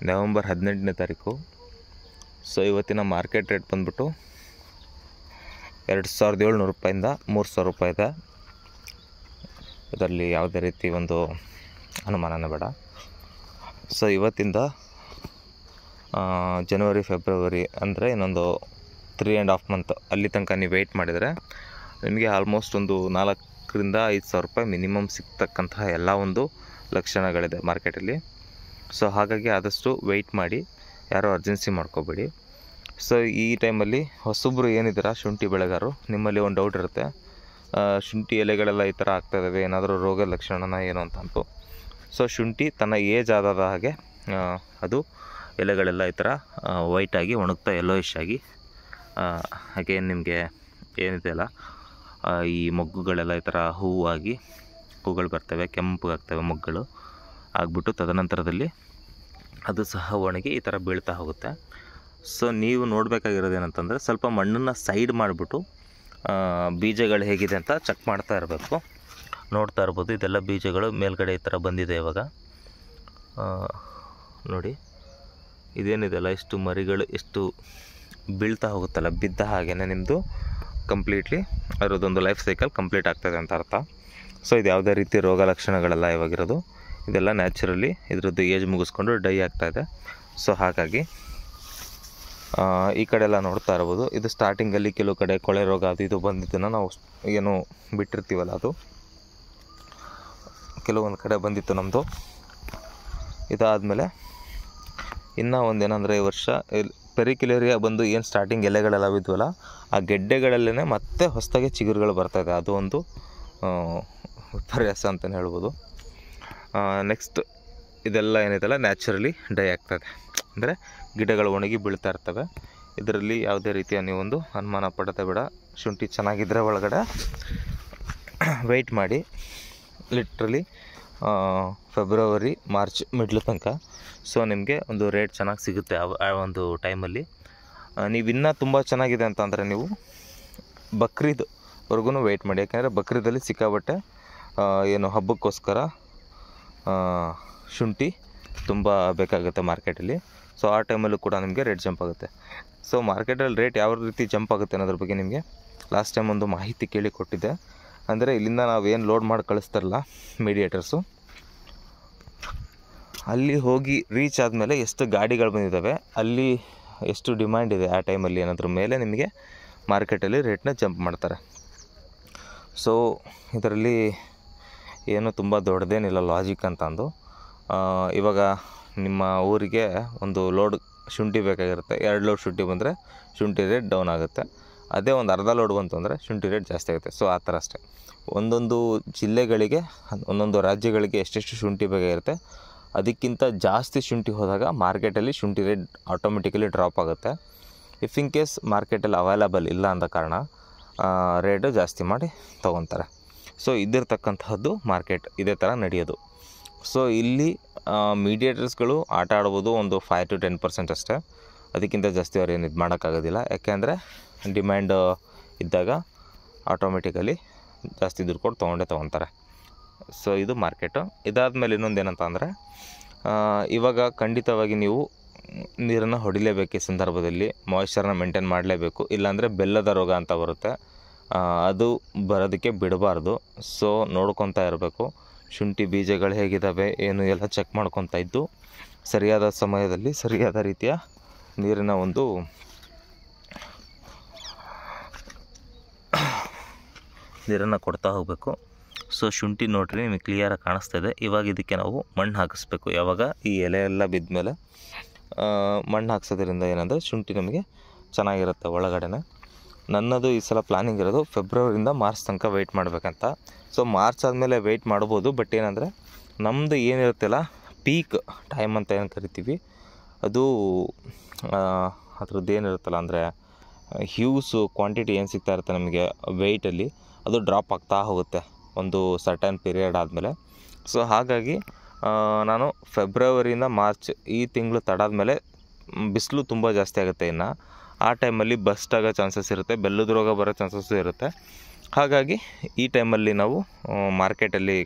November 18ನೇ ತಾರೀಕು. So ಇವತ್ತಿನ market rate ಬಂದ್ಬಿಟ್ಟು 2700 ರೂಪಾಯಿಂದ 3000 ರೂಪಾಯಿ ಇದೆ. ಇದರಲ್ಲಿ ಯಾವುದೇ ರೀತಿ ಒಂದು ಅನುಮಾನನೇ ಬೇಡ. ಸೊ ಇವತ್ತಿಂದ ಜನವರಿ ಫೆಬ್ರವರಿ ಅಂದರೆ ಇನ್ನೊಂದು 3.5 ಮಂತ್ ಅಲ್ಲಿ ತನಕ ನೀವು ವೆಯ್ಟ್ ಮಾಡಿದರೆ ನಿಮಗೆ ಆಲ್ಮೋಸ್ಟ್ ಒಂದು 4,000 to 5,000 ರೂಪಾಯಿ ಮಿನಿಮಮ್ ಸಿಗ್ತಕ್ಕಂತಹ ಎಲ್ಲ ಒಂದು ಲಕ್ಷಣಗಳಿದೆ ಮಾರ್ಕೆಟಲ್ಲಿ. ಸೊ ಹಾಗಾಗಿ ಆದಷ್ಟು ವೆಯ್ಟ್ ಮಾಡಿ, ಯಾರೂ ಅರ್ಜೆನ್ಸಿ ಮಾಡ್ಕೋಬೇಡಿ. ಸೊ ಈ ಟೈಮಲ್ಲಿ ಹೊಸಬ್ರು ಏನಿದ್ದೀರಾ ಶುಂಠಿ ಬೆಳೆಗಾರರು, ನಿಮ್ಮಲ್ಲಿ ಒಂದು ಡೌಟ್ ಇರುತ್ತೆ, ಶುಂಠಿ ಎಲೆಗಳೆಲ್ಲ ಈ ಥರ ಆಗ್ತಾಯಿದ್ದಾವೆ, ಏನಾದರೂ ರೋಗ ಲಕ್ಷಣನ ಏನು ಅಂತ. ಸೊ ಶುಂಠಿ ತನ್ನ ಏಜ್ ಆದ ಹಾಗೆ ಅದು ಎಲೆಗಳೆಲ್ಲ ಈ ಥರ ವೈಟಾಗಿ ಒಣಗ್ತಾ ಯೆಲ್ಲೋಯಿಶ್ ಆಗಿ ಹಾಗೆ ನಿಮಗೆ ಏನಿದೆಯಲ್ಲ ಈ ಮೊಗ್ಗುಗಳೆಲ್ಲ ಈ ಥರ ಹೂಗಳು ಬರ್ತವೆ, ಕೆಂಪಗಾಗ್ತವೆ ಮೊಗ್ಗುಗಳು ಆಗಿಬಿಟ್ಟು ತದನಂತರದಲ್ಲಿ ಅದು ಸಹ ಒಣಗಿ ಈ ಥರ ಬೀಳ್ತಾ ಹೋಗುತ್ತೆ. ಸೊ ನೀವು ನೋಡಬೇಕಾಗಿರೋದು ಏನಂತಂದರೆ ಸ್ವಲ್ಪ ಮಣ್ಣನ್ನು ಸೈಡ್ ಮಾಡಿಬಿಟ್ಟು ಬೀಜಗಳು ಹೇಗಿದೆ ಅಂತ ಚೆಕ್ ಮಾಡ್ತಾ ಇರಬೇಕು. ನೋಡ್ತಾ ಇರ್ಬೋದು, ಇದೆಲ್ಲ ಬೀಜಗಳು ಮೇಲ್ಗಡೆ ಈ ಥರ ಬಂದಿದೆ. ಇವಾಗ ನೋಡಿ ಇದೇನಿದೆಲ್ಲ ಎಷ್ಟು ಮರಿಗಳು ಎಷ್ಟು ಬೀಳ್ತಾ ಹೋಗುತ್ತಲ್ಲ, ಬಿದ್ದ ಹಾಗೇ ನಿಮ್ಮದು ಕಂಪ್ಲೀಟ್ಲಿ ಅದರದ್ದೊಂದು ಲೈಫ್ ಸೈಕಲ್ ಕಂಪ್ಲೀಟ್ ಆಗ್ತದೆ ಅಂತ ಅರ್ಥ. ಸೊ ಇದು ಯಾವುದೇ ರೀತಿ ರೋಗ ಲಕ್ಷಣಗಳೆಲ್ಲ ಇವಾಗಿರೋದು, ಇದೆಲ್ಲ ನ್ಯಾಚುರಲಿ ಇದರದ್ದು ಏಜ್ ಮುಗಿಸ್ಕೊಂಡು ಡೈ ಆಗ್ತಾಯಿದೆ. ಸೊ ಹಾಗಾಗಿ ಈ ಕಡೆ ಎಲ್ಲ ನೋಡ್ತಾ ಇರ್ಬೋದು, ಇದು ಸ್ಟಾರ್ಟಿಂಗಲ್ಲಿ ಕೆಲವು ಕಡೆ ಕೊಳೆ ರೋಗ ಅದು ಇದು ಬಂದಿದ್ದನ್ನು ನಾವು ಏನು ಬಿಟ್ಟಿರ್ತೀವಲ್ಲ, ಅದು ಕೆಲವೊಂದು ಕಡೆ ಬಂದಿತ್ತು ನಮ್ಮದು. ಇದಾದಮೇಲೆ ಇನ್ನೂ ಒಂದೇನೆಂದರೆ ಈ ವರ್ಷ ಪೆರಿಕ್ಯುಲೇರಿಯಾ ಬಂದು ಏನು ಸ್ಟಾರ್ಟಿಂಗ್ ಎಲೆಗಳೆಲ್ಲ ಬಿದ್ವಲ್ಲ, ಆ ಗೆಡ್ಡೆಗಳಲ್ಲೇ ಮತ್ತೆ ಹೊಸದಾಗಿ ಚಿಗುರುಗಳು ಬರ್ತಾಯಿದೆ. ಅದು ಒಂದು ವಿಪರ್ಯಾಸ ಅಂತಲೇ ಹೇಳ್ಬೋದು. ನೆಕ್ಸ್ಟ್ ಇದೆಲ್ಲ ಏನಿದೆಲ್ಲ ನ್ಯಾಚುರಲಿ ಡೈ ಆಗ್ತದೆ, ಅಂದರೆ ಗಿಡಗಳು ಒಣಗಿ ಬೀಳ್ತಾ ಇರ್ತವೆ. ಇದರಲ್ಲಿ ಯಾವುದೇ ರೀತಿಯ ನೀವೊಂದು ಅನುಮಾನ ಪಡೋದೇ ಬೇಡ. ಶುಂಠಿ ಚೆನ್ನಾಗಿದ್ದರೆ ಒಳಗಡೆ ವೆಯ್ಟ್ ಮಾಡಿ, ಲಿಟ್ರಲಿ ಫೆಬ್ರವರಿ ಮಾರ್ಚ್ ಮಿಡ್ಲ್ ತನಕ. ಸೊ ನಿಮಗೆ ಒಂದು ರೇಟ್ ಚೆನ್ನಾಗಿ ಸಿಗುತ್ತೆ ಆ ಒಂದು ಟೈಮಲ್ಲಿ. ನೀವು ಇನ್ನೂ ತುಂಬ ಚೆನ್ನಾಗಿದೆ ಅಂತಂದರೆ ನೀವು ಬಕ್ರೀದ್ವರೆಗೂ ವೆಯ್ಟ್ ಮಾಡಿ. ಯಾಕೆಂದರೆ ಬಕ್ರೀದಲ್ಲಿ ಸಿಕ್ಕಾಬಟ್ಟೆ ಏನು ಹಬ್ಬಕ್ಕೋಸ್ಕರ ಶುಂಠಿ ತುಂಬ ಬೇಕಾಗುತ್ತೆ ಮಾರ್ಕೆಟಲ್ಲಿ. ಸೊ ಆ ಟೈಮಲ್ಲೂ ಕೂಡ ನಿಮಗೆ ರೇಟ್ ಜಂಪ್ ಆಗುತ್ತೆ. ಸೊ ಮಾರ್ಕೆಟಲ್ಲಿ ರೇಟ್ ಯಾವ ರೀತಿ ಜಂಪ್ ಆಗುತ್ತೆ ಅನ್ನೋದ್ರ ಬಗ್ಗೆ ನಿಮಗೆ ಲಾಸ್ಟ್ ಟೈಮ್ ಒಂದು ಮಾಹಿತಿ ಕೇಳಿ ಕೊಟ್ಟಿದ್ದೆ. ಅಂದರೆ ಇಲ್ಲಿಂದ ನಾವೇನು ಲೋಡ್ ಮಾಡಿ ಕಳಿಸ್ತಾರಲ್ಲ ಮೀಡಿಯೇಟರ್ಸು, ಅಲ್ಲಿ ಹೋಗಿ ರೀಚ್ ಆದಮೇಲೆ ಎಷ್ಟು ಗಾಡಿಗಳು ಬಂದಿದ್ದಾವೆ, ಅಲ್ಲಿ ಎಷ್ಟು ಡಿಮ್ಯಾಂಡ್ ಇದೆ ಆ ಟೈಮಲ್ಲಿ ಅನ್ನೋದ್ರ ಮೇಲೆ ನಿಮಗೆ ಮಾರ್ಕೆಟಲ್ಲಿ ರೇಟ್ನ ಜಂಪ್ ಮಾಡ್ತಾರೆ. ಸೊ ಇದರಲ್ಲಿ ಏನು ತುಂಬ ದೊಡ್ಡದೇನಿಲ್ಲ ಲಾಜಿಕ್ ಅಂತಂದು. ಇವಾಗ ನಿಮ್ಮ ಊರಿಗೆ ಒಂದು ಲೋಡ್ ಶುಂಠಿ ಬೇಕಾಗಿರುತ್ತೆ, 2 ಲೋಡ್ ಶುಂಠಿ ಬಂದರೆ ಶುಂಠಿ ರೇಟ್ ಡೌನ್ ಆಗುತ್ತೆ. ಅದೇ ಒಂದು ಅರ್ಧ ಲೋಡ್ ಬಂತು ಅಂದರೆ ಶುಂಠಿ ರೇಟ್ ಜಾಸ್ತಿ ಆಗುತ್ತೆ. ಸೊ ಆ ಥರ ಅಷ್ಟೇ, ಒಂದೊಂದು ಜಿಲ್ಲೆಗಳಿಗೆ ಒಂದೊಂದು ರಾಜ್ಯಗಳಿಗೆ ಎಷ್ಟೆಷ್ಟು ಶುಂಠಿ ಬೇಕಾಗಿರುತ್ತೆ, ಅದಕ್ಕಿಂತ ಜಾಸ್ತಿ ಶುಂಠಿ ಹೋದಾಗ ಮಾರ್ಕೆಟಲ್ಲಿ ಶುಂಠಿ ರೇಟ್ ಆಟೋಮೆಟಿಕಲಿ ಡ್ರಾಪ್ ಆಗುತ್ತೆ. ಇಫ್ ಇನ್ ಕೇಸ್ ಮಾರ್ಕೆಟಲ್ಲಿ ಅವೈಲಬಲ್ ಇಲ್ಲ ಅಂದ ಕಾರಣ ರೇಟು ಜಾಸ್ತಿ ಮಾಡಿ ತೊಗೊತಾರೆ. ಸೊ ಇದಿರ್ತಕ್ಕಂತಹದ್ದು ಮಾರ್ಕೆಟ್ ಇದೇ ಥರ ನಡೆಯೋದು. ಸೊ ಇಲ್ಲಿ ಮೀಡಿಯೇಟರ್ಸ್ಗಳು ಆಟ ಆಡ್ಬೋದು ಒಂದು 5 to 10% ಅಷ್ಟೇ, ಅದಕ್ಕಿಂತ ಜಾಸ್ತಿ ಅವ್ರು ಏನು ಇದು ಮಾಡೋಕ್ಕಾಗೋದಿಲ್ಲ. ಯಾಕೆಂದರೆ ಡಿಮ್ಯಾಂಡ್ ಇದ್ದಾಗ ಆಟೋಮೆಟಿಕಲಿ ಜಾಸ್ತಿ ದುಡ್ಡು ಕೊಟ್ಟು ತೊಗೊತಾರೆ. ಸೊ ಇದು ಮಾರ್ಕೆಟು. ಇದಾದಮೇಲೆ ಇನ್ನೊಂದು ಏನಂತ ಅಂದರೆ, ಇವಾಗ ಖಂಡಿತವಾಗಿ ನೀವು ನೀರನ್ನು ಹೊಡಿಲೇಬೇಕು. ಈ ಸಂದರ್ಭದಲ್ಲಿ ಮಾಯ್ಶ್ಚರ್ನ ಮೇಂಟೈನ್ ಮಾಡಲೇಬೇಕು, ಇಲ್ಲಾಂದರೆ ಬೆಲ್ಲದ ರೋಗ ಅಂತ ಬರುತ್ತೆ, ಅದು ಬರೋದಕ್ಕೆ ಬಿಡಬಾರ್ದು. ಸೊ ನೋಡ್ಕೊತಾ ಇರಬೇಕು, ಶುಂಠಿ ಬೀಜಗಳು ಹೇಗಿದ್ದಾವೆ ಏನು ಎಲ್ಲ ಚೆಕ್ ಮಾಡ್ಕೊತಾ ಇದ್ದು ಸರಿಯಾದ ಸಮಯದಲ್ಲಿ ಸರಿಯಾದ ರೀತಿಯ ನೀರಿನ ಒಂದು ನೀರನ್ನು ಕೊಡ್ತಾ ಹೋಗಬೇಕು. ಸೊ ಶುಂಠಿ ನೋಡ್ರಿ ನಿಮಗೆ ಕ್ಲಿಯರಾಗಿ ಕಾಣಿಸ್ತಾ ಇದೆ. ಇವಾಗ ಇದಕ್ಕೆ ನಾವು ಮಣ್ಣು ಹಾಕಿಸ್ಬೇಕು. ಯಾವಾಗ ಈ ಎಲೆ ಎಲ್ಲ ಬಿದ್ದ ಮೇಲೆ ಮಣ್ಣು ಹಾಕ್ಸೋದ್ರಿಂದ ಏನಂದರೆ ಶುಂಠಿ ನಮಗೆ ಚೆನ್ನಾಗಿರುತ್ತೆ ಒಳಗಡೆ. ನನ್ನದು ಈ ಸಲ ಪ್ಲಾನಿಂಗ್ ಇರೋದು ಫೆಬ್ರವರಿಯಿಂದ ಮಾರ್ಚ್ ತನಕ ವೆಯ್ಟ್ ಮಾಡಬೇಕಂತ. ಸೊ ಮಾರ್ಚ್ ಆದಮೇಲೆ ವೆಯ್ಟ್ ಮಾಡ್ಬೋದು, ಬಟ್ ಏನಂದರೆ ನಮ್ಮದು ಏನಿರುತ್ತಲ್ಲ ಪೀಕ್ ಟೈಮ್ ಅಂತ ಏನು ಕರಿತೀವಿ, ಅದು ಅದ್ರದ್ದು ಏನಿರುತ್ತಲ್ಲ ಅಂದರೆ ಹ್ಯೂಸು ಕ್ವಾಂಟಿಟಿ ಏನು ಸಿಗ್ತಾ ಇರುತ್ತೆ ನಮಗೆ ವೆಯ್ಟಲ್ಲಿ, ಅದು ಡ್ರಾಪ್ ಆಗ್ತಾ ಹೋಗುತ್ತೆ ಒಂದು ಸರ್ಟನ್ ಪೀರಿಯಡ್ ಆದಮೇಲೆ. ಸೊ ಹಾಗಾಗಿ ನಾನು ಫೆಬ್ರವರಿಯಿಂದ ಮಾರ್ಚ್ ಈ ತಿಂಗಳು ತಡಾದಮೇಲೆ ಬಿಸಿಲು ತುಂಬ ಜಾಸ್ತಿ ಆಗುತ್ತೆ. ಇನ್ನು ಆ ಟೈಮಲ್ಲಿ ಬಸ್ಟ್ ಆಗೋ ಚಾನ್ಸಸ್ ಇರುತ್ತೆ, ಬೆಲ್ಲದ ರೋಗ ಬರೋ ಚಾನ್ಸಸ್ಸು ಇರುತ್ತೆ. ಹಾಗಾಗಿ ಈ ಟೈಮಲ್ಲಿ ನಾವು ಮಾರ್ಕೆಟಲ್ಲಿ